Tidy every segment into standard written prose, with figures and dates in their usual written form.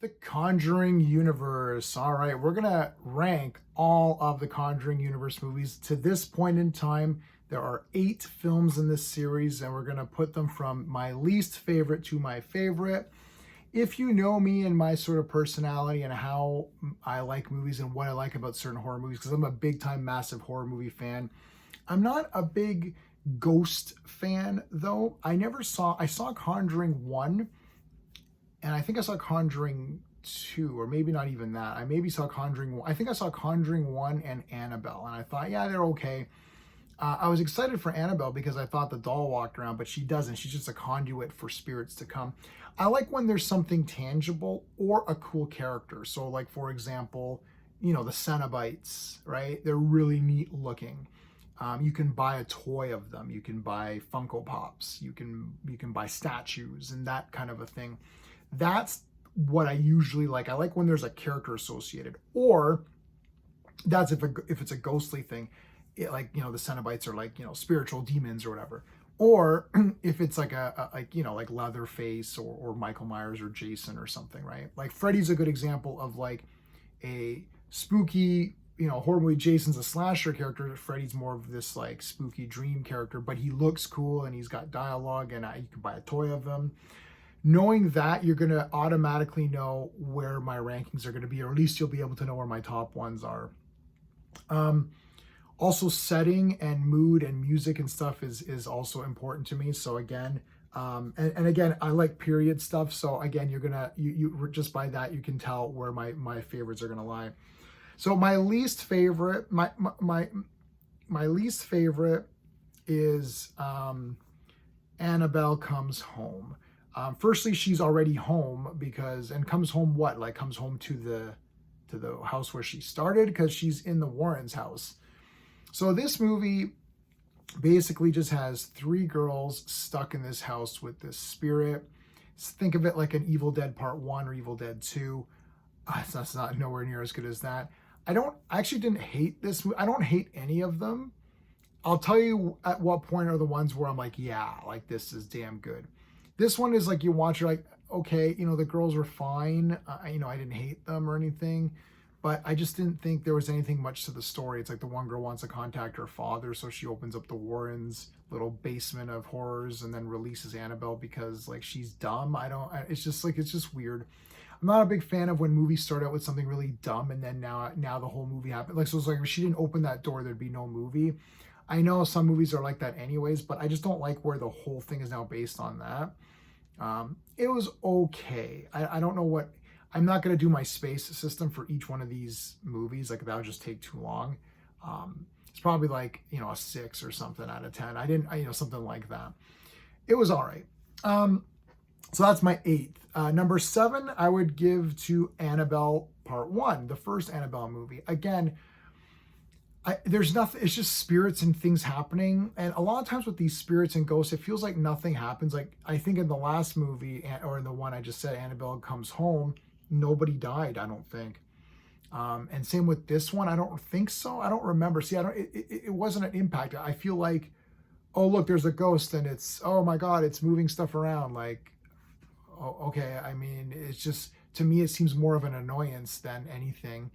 The Conjuring universe. All right, we're going to rank all of the Conjuring universe movies. To this point in time, there are 8 films in this series, and we're going to put them from my least favorite to my favorite. If you know me and my sort of personality and how I like movies and what I like about certain horror movies, because I'm a big time, massive horror movie fan. I'm not a big ghost fan, though. I saw Conjuring 1, and I think I saw Conjuring 2, or maybe not even that. I maybe saw Conjuring 1. I think I saw Conjuring 1 and Annabelle, and I thought, yeah, they're okay. I was excited for Annabelle because I thought the doll walked around, but she doesn't. She's just a conduit for spirits to come. I like when there's something tangible or a cool character. So, like, for example, the Cenobites, right? They're really neat looking. You can buy a toy of them. You can buy Funko Pops. You can buy statues and that kind of a thing. That's what I usually like. I like when there's a character associated, or that's if it's a ghostly thing, like the Cenobites are like spiritual demons or whatever. Or if it's like like Leatherface or Michael Myers or Jason or something, right? Like Freddy's a good example of like a spooky horror movie. Jason's a slasher character. Freddy's more of this like spooky dream character, but he looks cool and he's got dialogue, and you can buy a toy of him. Knowing that, you're going to automatically know where my rankings are going to be, or at least you'll be able to know where my top ones are. Also, setting and mood and music and stuff is also important to me. So again, and again, I like period stuff. So again, you just by that you can tell where my favorites are gonna lie. So my least favorite, my least favorite is Annabelle Comes Home. Firstly, she's already home and comes home what? Like comes home to the house where she started, because she's in the Warrens' house. So this movie basically just has 3 girls stuck in this house with this spirit. Think of it like an Evil Dead Part 1 or Evil Dead 2. That's not nowhere near as good as that. I actually didn't hate this movie. I don't hate any of them. I'll tell you at what point are the ones where I'm like, yeah, like this is damn good. This one is like you watch, you're like, okay, the girls were fine. I didn't hate them or anything, but I just didn't think there was anything much to the story. It's like the one girl wants to contact her father, so she opens up the Warrens' little basement of horrors and then releases Annabelle because like she's dumb. It's just weird. I'm not a big fan of when movies start out with something really dumb and then now the whole movie happened. Like, so it's like if she didn't open that door, there'd be no movie. I know some movies are like that anyways, but I just don't like where the whole thing is now based on that. It was okay. I don't know what, I'm not going to do my space system for each one of these movies. Like that would just take too long. It's probably like, a 6 or something out of 10. Something like that. It was all right. So that's my 8th. Number 7, I would give to Annabelle Part 1, the first Annabelle movie. Again, there's nothing, it's just spirits and things happening. And a lot of times with these spirits and ghosts, it feels like nothing happens. Like I think in the last movie, or in the one I just said, Annabelle Comes Home, nobody died, I don't think. And same with this one, I don't think so. I don't remember. See, it wasn't an impact. I feel like, oh, look, there's a ghost and it's, oh my God, it's moving stuff around. Like, oh, okay. I mean, it's just, to me, it seems more of an annoyance than anything.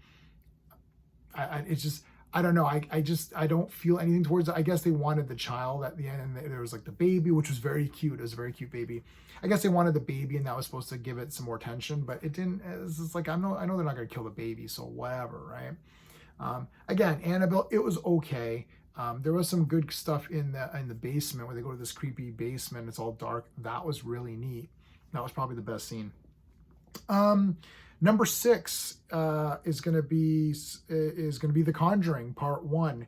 It's just, I don't know. I don't feel anything towards it. I guess they wanted the child at the end, and there was like the baby, which was very cute. It was a very cute baby. I guess they wanted the baby, and that was supposed to give it some more tension, but it didn't. It's just like I know they're not going to kill the baby, so whatever, right? Again, Annabelle, it was okay. There was some good stuff in the basement where they go to this creepy basement. It's all dark. That was really neat. That was probably the best scene. Number 6 is gonna be The Conjuring Part 1.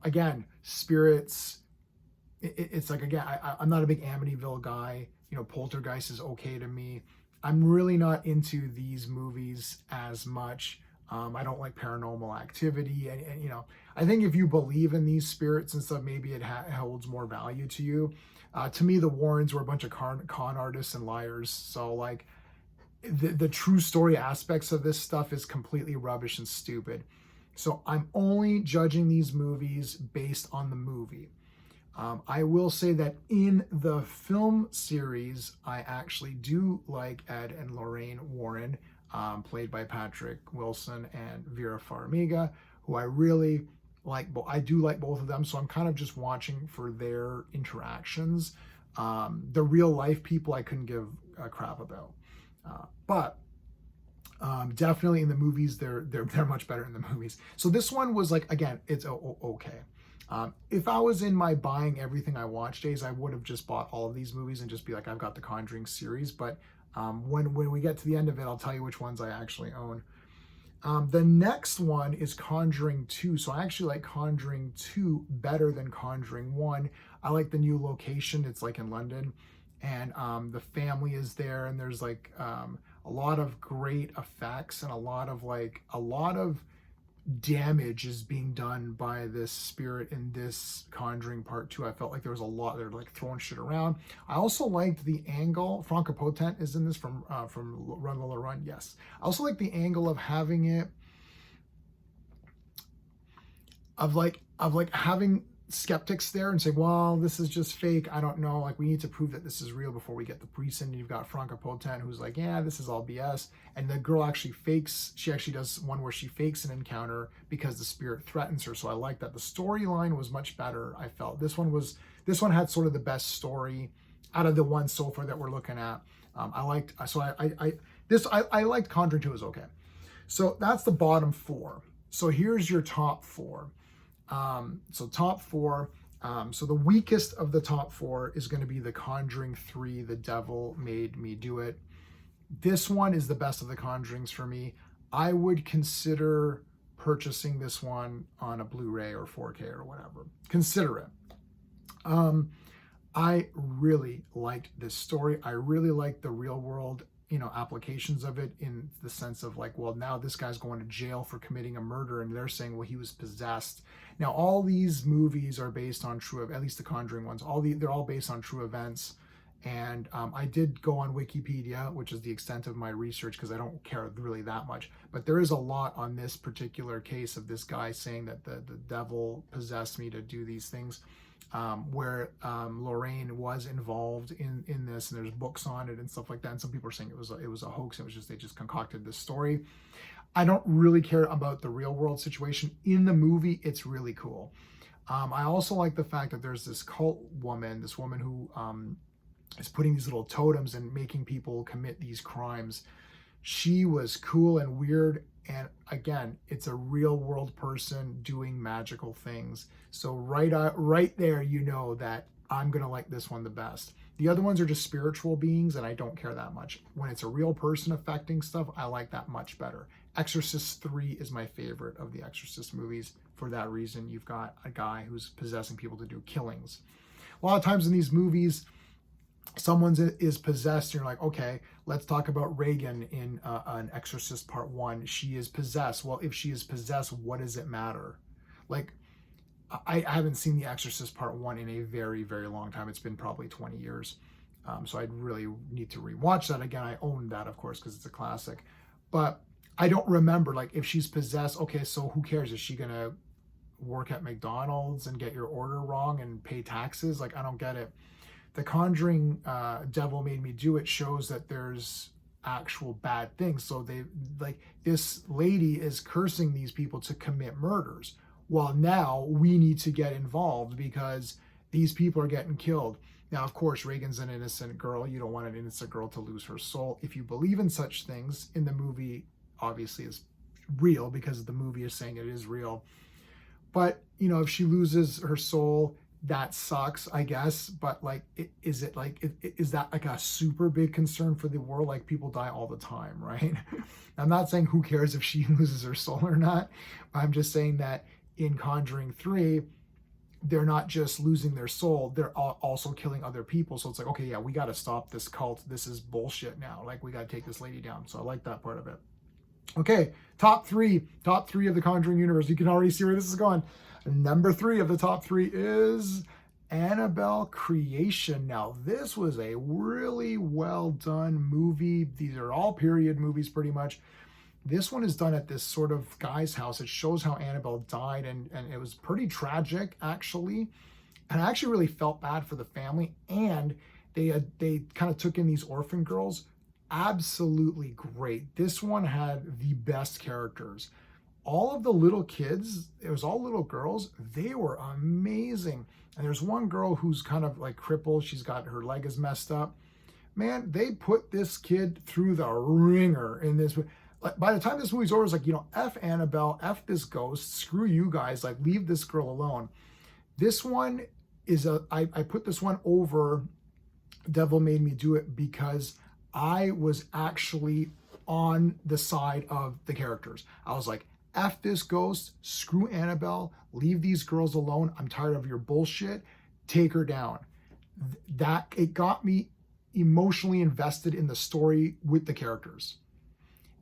Again, spirits. It's like, again, I'm not a big Amityville guy. Poltergeist is okay to me. I'm really not into these movies as much. I don't like Paranormal Activity, and I think if you believe in these spirits and stuff, maybe it holds more value to you. To me, the Warrens were a bunch of con artists and liars. So like, the true story aspects of this stuff is completely rubbish and stupid. So I'm only judging these movies based on the movie. I will say that in the film series, I actually do like Ed and Lorraine Warren, played by Patrick Wilson and Vera Farmiga, who I really like. I do like both of them, so I'm kind of just watching for their interactions. The real life people I couldn't give a crap about, but definitely in the movies they're much better in the movies. So this one was like, again, it's okay. If I was in my buying everything I watch days, I would have just bought all of these movies and just be like, I've got the Conjuring series. But when we get to the end of it, I'll tell you which ones I actually own. The next one is Conjuring 2. So I actually like Conjuring 2 better than Conjuring 1. I like the new location. It's like in London, and the family is there, and there's like a lot of great effects and a lot of damage is being done by this spirit in this Conjuring Part 2. I felt like there was a lot, they're like throwing shit around. I also liked the angle. Franca Potent is in this from Run Lola Run. Yes. I also like the angle of having it, of having skeptics there and saying, well, this is just fake. I don't know. Like, we need to prove that this is real before we get the priest in. You've got Franca Potent, who's like, yeah, this is all BS. And the girl actually fakes, she actually does one where she fakes an encounter because the spirit threatens her. So I like that. The storyline was much better, I felt. This one had sort of the best story out of the ones so far that we're looking at. I liked Conjuring 2 is okay. So that's the bottom four. So here's your top four. Top four. So the weakest of the top four is going to be The Conjuring 3, The Devil Made Me Do It. This one is the best of the Conjurings for me. I would consider purchasing this one on a Blu-ray or 4K or whatever. Consider it. I really liked this story. I really liked the real world, applications of it, in the sense of like, well, now this guy's going to jail for committing a murder, and they're saying, well, he was possessed. Now, all these movies are based on true, at least the Conjuring ones, they're all based on true events. And I did go on Wikipedia, which is the extent of my research, because I don't care really that much. But there is a lot on this particular case of this guy saying that the devil possessed me to do these things, where Lorraine was involved in this, and there's books on it and stuff like that. And some people are saying it was a hoax. It was just, they just concocted this story. I don't really care about the real world situation. In the movie, it's really cool. I also like the fact that there's this this woman who is putting these little totems and making people commit these crimes. She was cool and weird. And again, it's a real world person doing magical things. So right there, that I'm going to like this one the best. The other ones are just spiritual beings, and I don't care that much. When it's a real person affecting stuff, I like that much better. Exorcist 3 is my favorite of the Exorcist movies. For that reason, you've got a guy who's possessing people to do killings. A lot of times in these movies, someone is possessed, and you're like, okay, let's talk about Reagan in an Exorcist Part 1. She is possessed. Well, if she is possessed, what does it matter? Like, I haven't seen The Exorcist Part 1 in a very, very long time. It's been probably 20 years. So I'd really need to rewatch that again. I own that, of course, because it's a classic. But I don't remember, like, if she's possessed, okay, so who cares? Is she going to work at McDonald's and get your order wrong and pay taxes? Like, I don't get it. The Conjuring Devil Made Me Do It shows that there's actual bad things. So this lady is cursing these people to commit murders. Well, now we need to get involved because these people are getting killed. Now, of course, Reagan's an innocent girl. You don't want an innocent girl to lose her soul. If you believe in such things, in the movie, obviously is real because the movie is saying it is real. But, if she loses her soul, that sucks, I guess. But is that like a super big concern for the world? Like, people die all the time, right? I'm not saying who cares if she loses her soul or not. I'm just saying that in Conjuring 3, they're not just losing their soul, they're also killing other people. So it's like, okay, yeah, we got to stop this cult. This is bullshit now. Like, we got to take this lady down. So I like that part of it. Okay, top three of the Conjuring universe. You can already see where this is going. Number 3 of the top 3 is Annabelle Creation. Now, this was a really well done movie. These are all period movies pretty much. This one is done at this sort of guy's house. It shows how Annabelle died, and it was pretty tragic, actually. And I actually really felt bad for the family, and they kind of took in these orphan girls. Absolutely great. This one had the best characters. All of the little kids, it was all little girls, they were amazing. And there's one girl who's kind of like crippled. She's got her leg is messed up. Man, they put this kid through the ringer in this. Like, by the time this movie's over, it's like, F Annabelle, F this ghost, screw you guys, like, leave this girl alone. This one I put this one over Devil Made Me Do It because I was actually on the side of the characters. I was like, F this ghost, screw Annabelle, leave these girls alone. I'm tired of your bullshit. Take her down. That it got me emotionally invested in the story with the characters.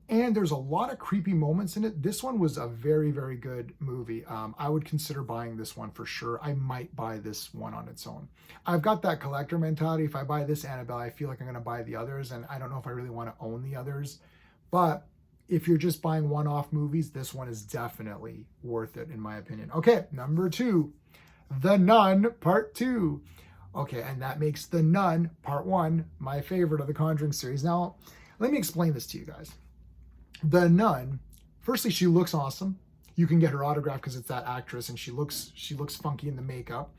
And there's a lot of creepy moments in it. This one was a very, very good movie. I would consider buying this one for sure. I might buy this one on its own. I've got that collector mentality. If I buy this Annabelle, I feel like I'm going to buy the others, and I don't know if I really want to own the others. But if you're just buying one-off movies, this one is definitely worth it, in my opinion. Okay, number 2, The Nun Part 2. Okay, and that makes The Nun Part 1 my favorite of the Conjuring series. Now, let me explain this to you guys. The Nun, firstly, she looks awesome. You can get her autograph because it's that actress, and she looks funky in the makeup.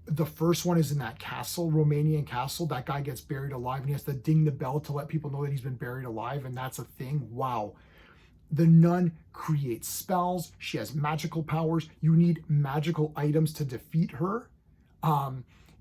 The first one is in that castle, Romanian castle. That guy gets buried alive, and he has to ding the bell to let people know that he's been buried alive, and that's a thing. Wow. The nun creates spells. She has magical powers. You need magical items to defeat her.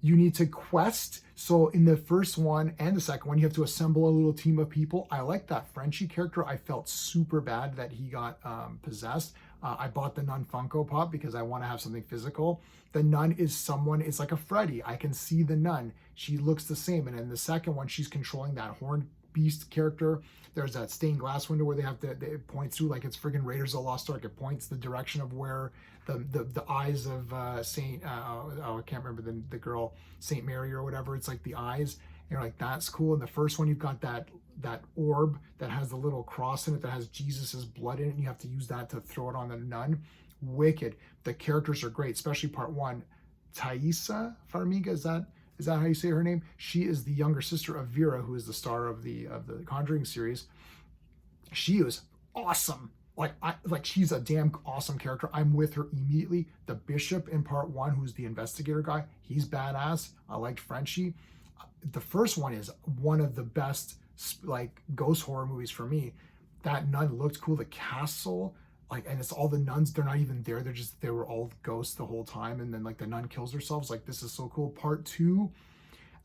You need to quest. So in the first one and the second one, you have to assemble a little team of people. I like that Frenchie character. I felt super bad that he got possessed. I bought the nun Funko Pop because I want to have something physical. The nun is someone, it's like a Freddy. I can see the nun. She looks the same. And in the second one, she's controlling that horned beast character. There's that stained glass window where it points through like it's friggin' Raiders of the Lost Ark. It points the direction of where the eyes of Saint, I can't remember the girl, Saint Mary or whatever. It's like the eyes. And you're like, that's cool. In the first one, you've got that orb that has the little cross in it that has Jesus's blood in it, and you have to use that to throw it on the nun. Wicked. The characters are great, especially part 1. Thaisa Farmiga, is that how you say her name? She is the younger sister of Vera, who is the star of the Conjuring series. She is awesome. Like she's a damn awesome character. I'm with her immediately. The bishop in part 1, who's the investigator guy, he's badass. I liked Frenchie. The first one is one of the best like ghost horror movies for me. That nun looked cool. The castle, and it's all the nuns. They're not even there. They were all ghosts the whole time. And then like the nun kills herself. Like, this is so cool. Part 2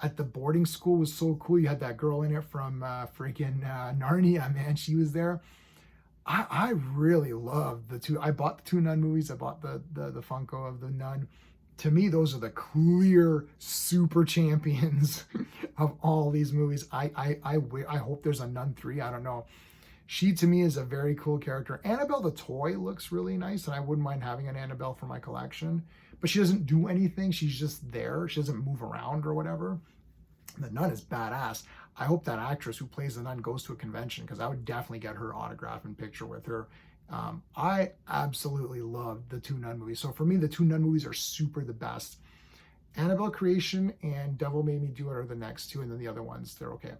at the boarding school was so cool. You had that girl in it from freaking Narnia, man. She was there. I really loved the 2. I bought the 2 nun movies. I bought the Funko of the nun. To me, those are the clear super champions of all these movies. I hope there's a Nun 3. I don't know. She, to me, is a very cool character. Annabelle the toy looks really nice, and I wouldn't mind having an Annabelle for my collection. But she doesn't do anything. She's just there. She doesn't move around or whatever. The nun is badass. I hope that actress who plays the nun goes to a convention, because I would definitely get her autograph and picture with her. I absolutely loved the 2 nun movies. So for me, the 2 nun movies are super the best. Annabelle Creation and Devil Made Me Do It are the next 2, and then the other ones, they're okay.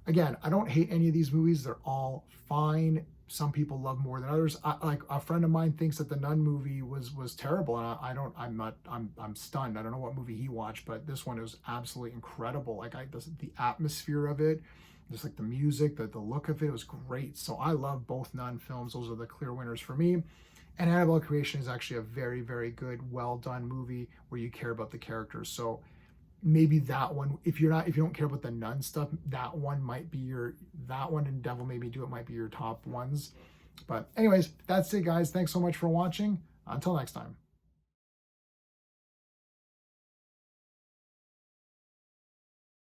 Again, I don't hate any of these movies. They're all fine. Some people love more than others. Like a friend of mine thinks that the Nun movie was terrible, and I'm stunned. I don't know what movie he watched, but this one was absolutely incredible. Like the atmosphere of it, just like the music, the look of it was great. So I love both Nun films. Those are the clear winners for me. And Annabelle Creation is actually a very, very good, well done movie where you care about the characters. So maybe that one, if you don't care about the nun stuff, that one and Devil Made Me Do It might be your top ones. But anyways, that's it, guys. Thanks so much for watching. Until next time.